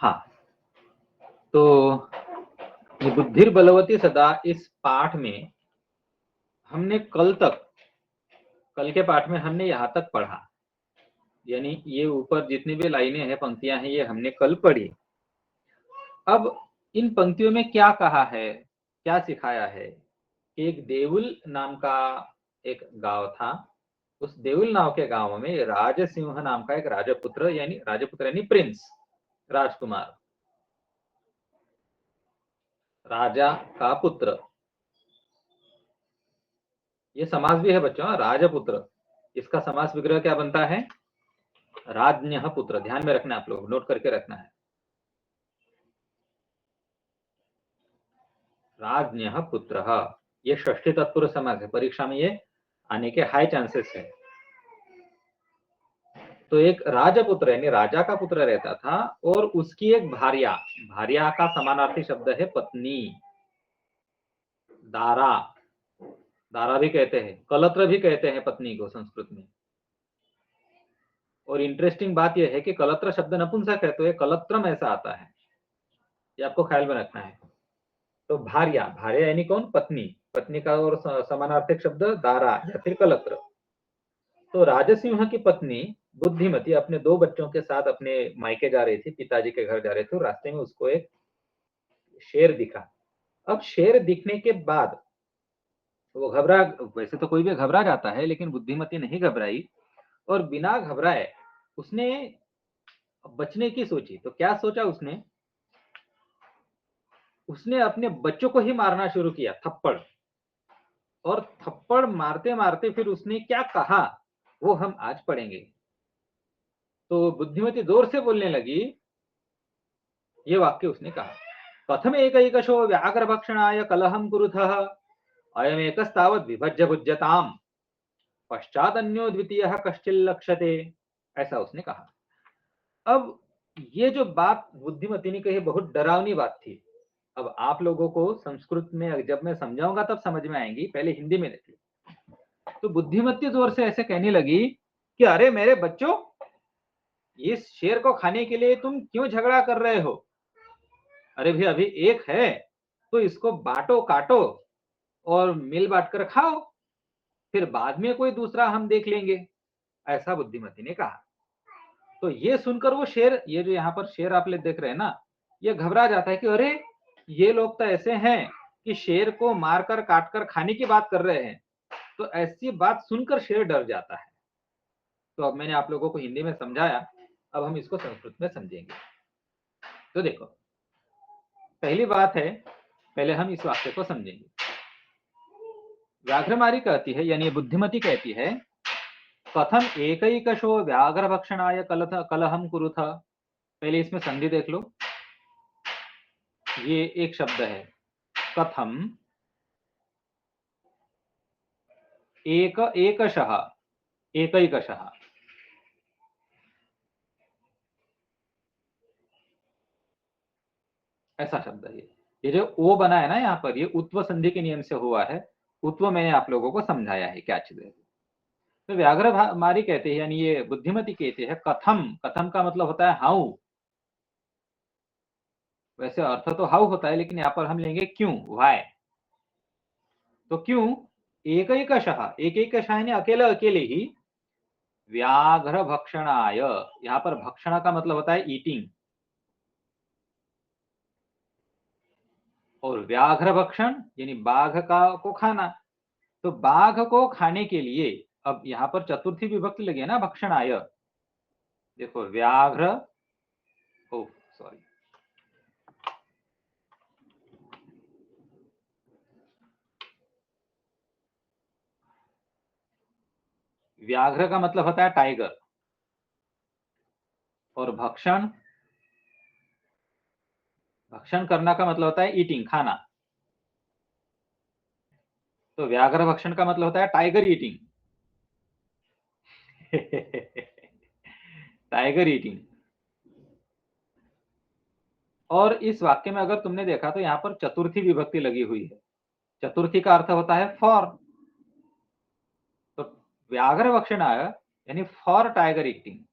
हाँ, तो ये बुद्धिर बलवती सदा इस पाठ में हमने कल के पाठ में हमने यहाँ तक पढ़ा, यानी ये ऊपर जितनी भी लाइनें हैं, पंक्तियां हैं, ये हमने कल पढ़ी। अब इन पंक्तियों में क्या कहा है, क्या सिखाया है? एक देउल नाम का एक गांव था। उस देउल नाम के गांव में राजसिंह नाम का एक राजपुत्र यानी प्रिंस, राजकुमार, राजा का पुत्र। ये समास भी है बच्चों, राजपुत्र। इसका समास विग्रह क्या बनता है? राज्ञः पुत्र। ध्यान में रखना, आप लोग नोट करके रखना है। राज्ञः पुत्रः, ये षष्ठी तत्पुरुष समास है, परीक्षा में ये आने के हाई चांसेस है। तो एक राजपुत्र यानी राजा का पुत्र रहता था, और उसकी एक भार्या, भार्या का समानार्थी शब्द है पत्नी, दारा। दारा भी कहते हैं, कलत्र भी कहते हैं पत्नी को संस्कृत में। और इंटरेस्टिंग बात यह है कि कलत्र शब्द नपुंसक है, तो ये कलत्रम ऐसा आता है, ये आपको ख्याल में रखना है। तो भार्या, भार्या यानी कौन? पत्नी। पत्नी का और समानार्थक शब्द दारा या फिर कलत्र। तो राजसिंह की पत्नी बुद्धिमती अपने 2 बच्चों के साथ अपने मायके जा रही थी, पिताजी के घर जा रहे थे, और रास्ते में उसको एक शेर दिखा। अब शेर दिखने के बाद वो घबरा, वैसे तो कोई भी घबरा जाता है, लेकिन बुद्धिमती नहीं घबराई, और बिना घबराए उसने बचने की सोची। तो क्या सोचा उसने? उसने अपने बच्चों को ही मारना शुरू किया, थप्पड़। और थप्पड़ मारते मारते फिर उसने क्या कहा, वो हम आज पढ़ेंगे। तो बुद्धिमती जोर से बोलने लगी, ये वाक्य उसने कहा, कथम एकैकशो व्याघ्र भक्षणाय कलहम कुरुथः अयमेकस्तावत् विभज्य भुज्यताम पश्चात अन्यो द्वितीयः कश्चिल्लक्षते। ऐसा उसने कहा। अब ये जो बात बुद्धिमती ने कही बहुत डरावनी बात थी। अब आप लोगों को संस्कृत में जब मैं समझाऊंगा तब समझ में आएंगी, पहले हिंदी में देखिए। तो बुद्धिमती जोर से ऐसे कहने लगी कि अरे मेरे बच्चों, इस शेर को खाने के लिए तुम क्यों झगड़ा कर रहे हो? अरे भी अभी एक है, तो इसको बांटो काटो और मिल बांट कर खाओ, फिर बाद में कोई दूसरा हम देख लेंगे। ऐसा बुद्धिमती ने कहा। तो ये सुनकर वो शेर, ये जो यहाँ पर शेर आप लोग देख रहे हैं ना, ये घबरा जाता है कि अरे ये लोग तो ऐसे हैं कि शेर को मारकर काटकर खाने की बात कर रहे हैं। तो ऐसी बात सुनकर शेर डर जाता है। तो अब मैंने आप लोगों को हिंदी में समझाया, अब हम इसको संस्कृत में समझेंगे। तो देखो, पहली बात है, पहले हम इस वाक्य को समझेंगे। व्याघ्रमारी कहती है, यानी बुद्धिमती कहती है, कथम एकैकशो व्याघ्र भक्षणाय कलहम कुरुथ। पहले इसमें संधि देख लो, ये एक शब्द है कथम, एकशः, एकैकशः। ऐसा शब्द है ये जो ओ बना है ना यहाँ पर, ये उत्व संधि के नियम से हुआ है। उत्व मैंने आप लोगों को समझाया है क्या चीज है। तो व्याघ्र मारी कहते हैं, यानी ये बुद्धिमती कहते हैं, कथम, कथम का मतलब होता है हाउ। वैसे अर्थ तो हाउ होता है, लेकिन यहाँ पर हम लेंगे क्यों, वाई। तो क्यों एकैकशः, एकैकशः यानी अकेले अकेले ही, व्याघ्र भक्षणाय, यहाँ पर भक्षण का मतलब होता है ईटिंग, और व्याघ्र भक्षण यानी बाघ का को खाना। तो बाघ को खाने के लिए, अब यहाँ पर चतुर्थी विभक्ति लगी है ना, भक्षणाय। देखो व्याघ्र, ओ सॉरी, व्याघ्र का मतलब होता है टाइगर, और भक्षण, भक्षण करना का मतलब होता है ईटिंग, खाना। तो व्याघ्र भक्षण का मतलब होता है टाइगर ईटिंग। Tiger eating. और इस वाक्य में अगर तुमने देखा तो यहाँ पर चतुर्थी विभक्ति लगी हुई है। चतुर्थी का अर्थ होता है फॉर। तो व्याघ्र भक्षणाय यानी फॉर टाइगर ईटिंग।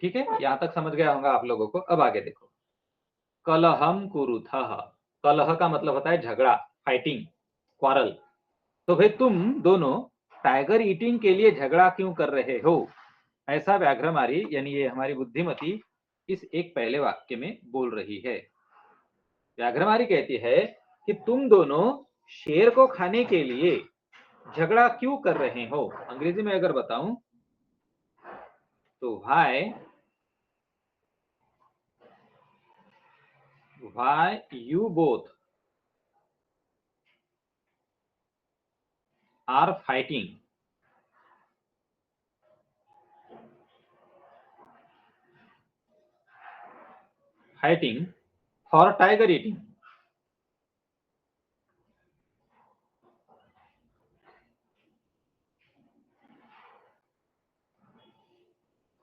ठीक है, यहां तक समझ गया होगा आप लोगों को। अब आगे देखो, कलहम कुरुथः। कलह का मतलब होता है झगड़ा, फाइटिंग, क्वारल। तो भाई तुम दोनों टाइगर ईटिंग के लिए झगड़ा क्यों कर रहे हो, ऐसा व्याघ्रमारी यानी ये हमारी बुद्धिमती इस एक पहले वाक्य में बोल रही है। व्याघ्रमारी कहती है कि तुम दोनों शेर को खाने के लिए झगड़ा क्यों कर रहे हो। अंग्रेजी में अगर बताऊं तो why you both are fighting for tiger eating।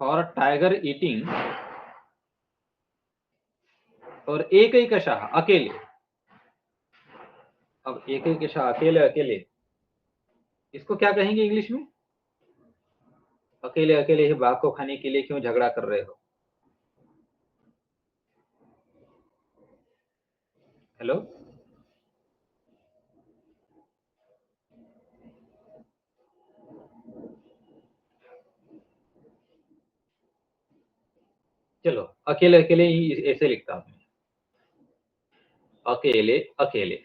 For tiger eating, और एकैकशः अकेले। अब एकैकशः अकेले अकेले, इसको क्या कहेंगे इंग्लिश में? अकेले अकेले ही बाघ को खाने के लिए क्यों झगड़ा कर रहे हो। हेलो, चलो अकेले अकेले ही ऐसे लिखता हूं, अकेले अकेले।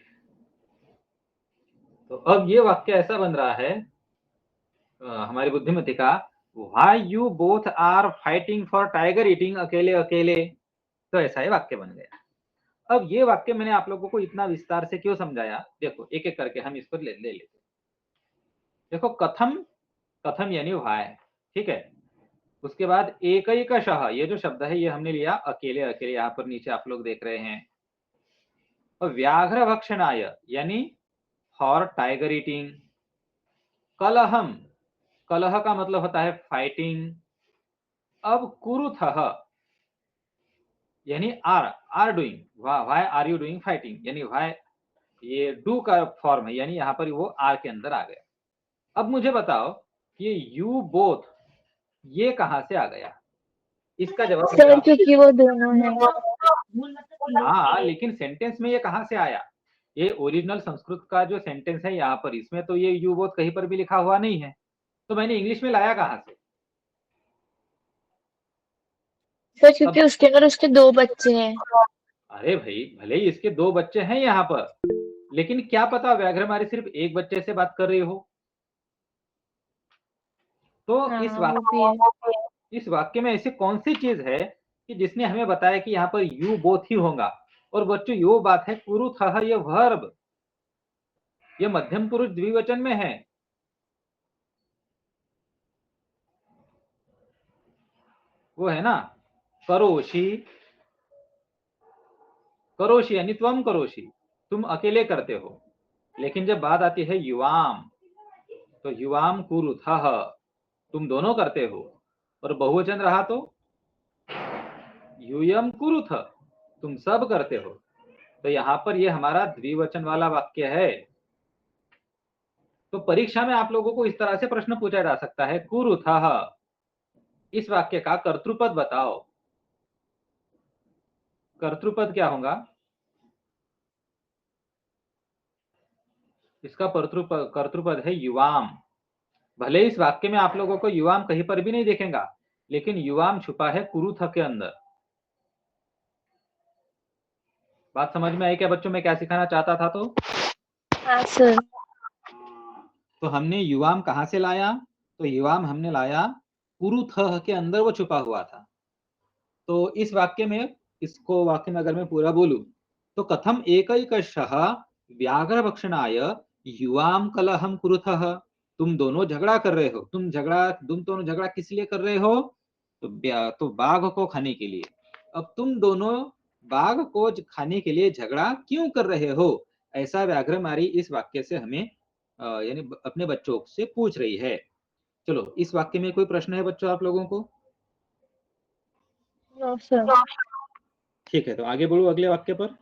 तो अब ये वाक्य ऐसा बन रहा है हमारी बुद्धिमती का, why you both are fighting for tiger eating, अकेले अकेले। तो ऐसा ही वाक्य बन गया। अब ये वाक्य मैंने आप लोगों को इतना विस्तार से क्यों समझाया, देखो एक एक करके हम इसको ले लेते। देखो कथम, कथम यानी व्हाई, ठीक है। उसके बाद एकैकशः, ये जो शब्द है ये हमने लिया अकेले अकेले, यहाँ पर नीचे आप लोग देख रहे हैं। और व्याघ्र भक्षणाय यानी फॉर टाइगर ईटिंग। कलहम, कलह का मतलब होता है फाइटिंग। अब कुरुथः यानी are doing, why are you doing fighting, यानी व्हाई, ये डू का फॉर्म है, यानी यहाँ पर वो आर के अंदर आ गया। अब मुझे बताओ ये यू बोथ ये कहां से आ गया, इसका जवाब सर क्योंकि वो दोनों है। हाँ, लेकिन सेंटेंस में ये कहां से आया? ये ओरिजिनल संस्कृत का जो सेंटेंस है यहाँ पर, इसमें तो ये यू बोथ कहीं पर भी लिखा हुआ नहीं है, तो मैंने इंग्लिश में लाया कहां से? सर अब क्योंकि उसके अंदर उसके 2 बच्चे हैं। अरे भाई भले ही इसके 2 बच्चे हैं यहाँ पर, लेकिन क्या पता व्याघ्रमारी सिर्फ एक बच्चे से बात कर रही हो। तो हाँ वो भी है। इस वाक्य में ऐसी कौन सी चीज है कि जिसने हमें बताया कि यहाँ पर यू बोथ ही होगा। और बच्चों यो बात है कुरुथः, ये वर्ब, ये मध्यम पुरुष द्विवचन में है। वो है ना करोषि, करोषि यानी त्वम करोषि, तुम अकेले करते हो। लेकिन जब बात आती है युवाम, तो युवाम कुरुथः, तुम दोनों करते हो। और बहुवचन रहा तो यूयम कुरुथ, तुम सब करते हो। तो यहाँ पर ये हमारा द्विवचन वाला वाक्य है। तो परीक्षा में आप लोगों को इस तरह से प्रश्न पूछा जा सकता है, कुरुथः, इस वाक्य का कर्तृपद बताओ। कर्तृपद क्या होगा? इसका कर्तृपद है युवाम। भले इस वाक्य में आप लोगों को युवाम कहीं पर भी नहीं दिखेगा, लेकिन युवाम छुपा है कुरुथ के अंदर। बात समझ में आई क्या बच्चों, मैं क्या सिखाना चाहता था? हाँ सर। तो हमने युवाम कहां से लाया? तो युवाम हमने लाया कुरुथ के अंदर, वो छुपा हुआ था। तो इस वाक्य में, इसको वाक्य में अगर मैं पूरा बोलूं तो कथम एकैकशः व्याघ्र भक्षणाय युवाम कलहम कुरुथः। तुम दोनों झगड़ा कर रहे हो, तुम दोनों झगड़ा किस लिए कर रहे हो? तो बाघ को खाने के लिए। अब तुम दोनों बाघ को खाने के लिए झगड़ा क्यों कर रहे हो, ऐसा व्याघ्रमारी इस वाक्य से हमें यानी अपने बच्चों से पूछ रही है। चलो इस वाक्य में कोई प्रश्न है बच्चों आप लोगों को? No sir. ठीक है, तो आगे बढ़ो अगले वाक्य पर।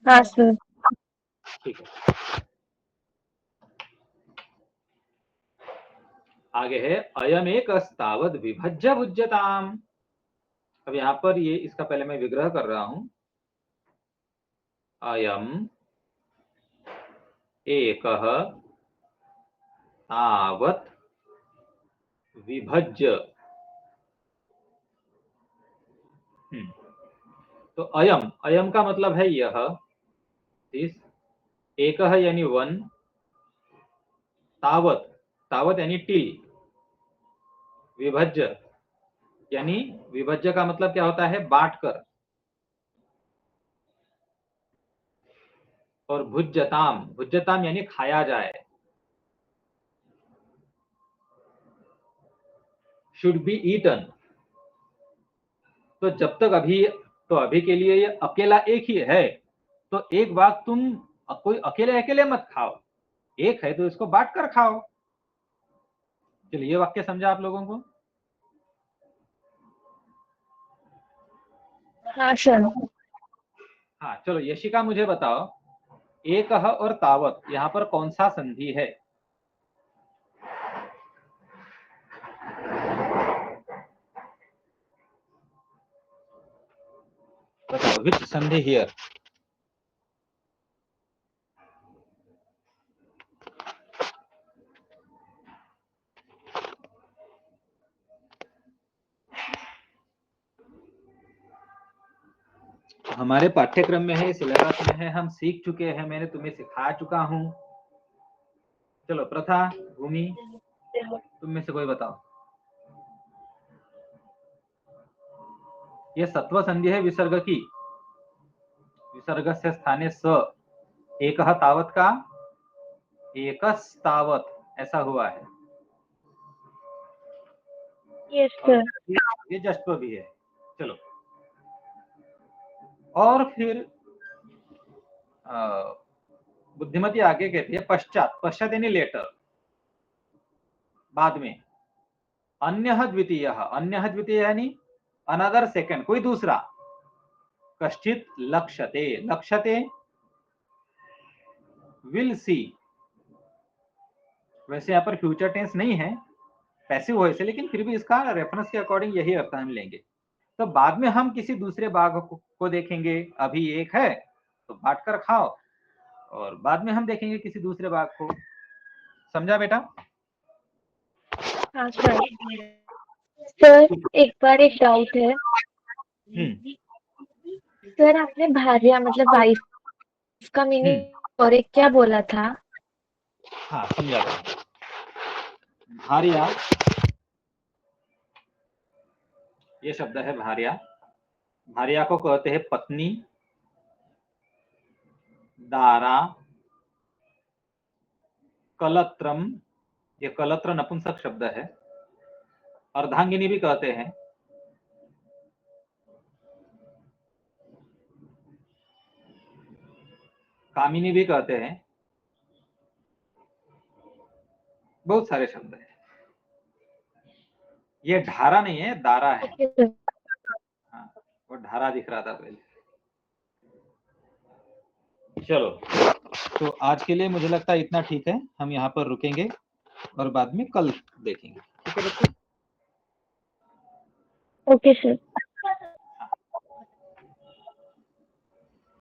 हाँ सर। ठीक है, आगे है अयम एक अस्तावद विभज्य भुज्यताम। अब यहाँ पर ये इसका पहले मैं विग्रह कर रहा हूं। अयम एकः तावत् विभज्य। तो अयम, अयम का मतलब है यह, इस एकः यानी वन, तावत, तावत यानी टिल, विभज्य यानी विभज्य का मतलब क्या होता है, बांट कर, और भुज्यताम, भुज्यताम यानी खाया जाए, शुड बी ईटन। तो जब तक अभी, तो अभी के लिए ये अकेला एक ही है, तो एक बात तुम कोई अकेले अकेले मत खाओ, एक है तो इसको बांट कर खाओ। चलिए ये वाक्य समझा आप लोगों को? हाँ सर। हाँ चलो यशिका मुझे बताओ, एकः और तावत यहाँ पर कौन सा संधि है? बताओ, विच संधि हियर? हमारे पाठ्यक्रम में है, सिलेबस में है, हम सीख चुके हैं, मैंने तुम्हें सिखा चुका हूं। चलो प्रथा, भूमि, तुम में से कोई बताओ। ये सत्व संधि है विसर्ग की, विसर्ग से स्थाने स, एकः तावत का एकस तावत ऐसा हुआ है, यस और सर। ये जश्व भी है। चलो, और फिर बुद्धिमती आगे कहती है पश्चात, पश्चात यानी लेटर, बाद में। अन्यः द्वितीयः, अन्यः द्वितीय यानी अनदर सेकंड, कोई दूसरा। कश्चित लक्ष्यते, लक्ष्यते विल सी। वैसे यहाँ पर फ्यूचर टेंस नहीं है, पैसिव वॉइस है, लेकिन फिर भी इसका रेफरेंस के अकॉर्डिंग यही अर्थ हम लेंगे। तो बाद में हम किसी दूसरे बाघ को देखेंगे, अभी एक है तो बांट कर खाओ, और बाद में हम देखेंगे किसी दूसरे बाघ को। समझा बेटा? हाँ सर। सर एक बार एक डाउट है। सर आपने भार्या मतलब वाइफ का मीनिंग और एक क्या बोला था? हाँ समझा बेटा। भार्या, ये शब्द है भार्या, भार्या को कहते हैं पत्नी, दारा, कलत्रम, ये कलत्र नपुंसक शब्द है, अर्धांगिनी भी कहते हैं, कामिनी भी कहते हैं, बहुत सारे शब्द हैं। ये ढारा नहीं है, दारा है। Okay sir. हाँ, वो ढारा दिख रहा था पहले। चलो, तो आज के लिए मुझे लगता है इतना ठीक है, हम यहाँ पर रुकेंगे और बाद में कल देखेंगे। ठीक है बच्चों? Okay sir.